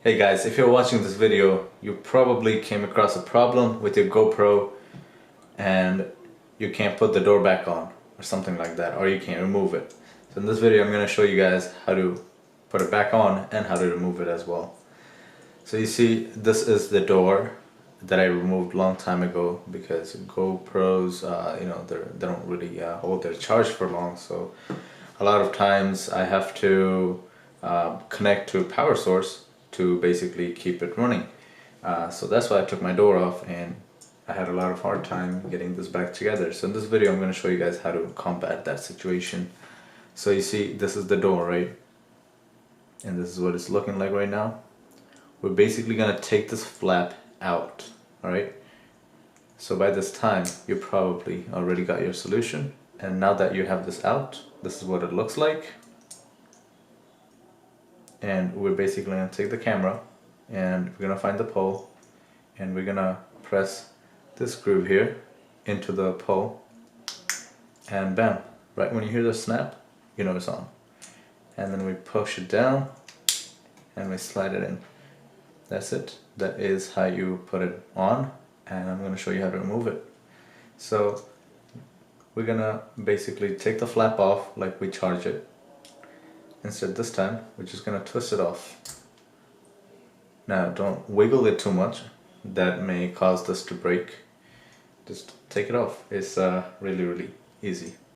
Hey guys, if you're watching this video, you probably came across a problem with your GoPro and you can't put the door back on or something like that, or you can't remove it. So in this video I'm going to show you guys how to put it back on and how to remove it as well. So you see, this is the door that I removed long time ago because GoPros, they don't really hold their charge for long, so a lot of times I have to connect to a power source to basically keep it running. So that's why I took my door off, and I had a lot of hard time getting this back together. So in this video I'm going to show you guys how to combat that situation. So you see, this is the door, right? And this is what it's looking like right now. We're basically going to take this flap out, alright? So by this time you probably already got your solution, and now that you have this out, this is what it looks like. And we're basically going to take the camera and we're going to find the pole, and we're going to press this groove here into the pole, and bam, right when you hear the snap, you know it's on. And then we push it down and we slide it in. That's it. That is how you put it on, and I'm going to show you how to remove it. So we're going to basically take the flap off like we charge it. Instead, this time we're just going to twist it off. Now don't wiggle it too much, that may cause this to break. Just take it off. It's really easy.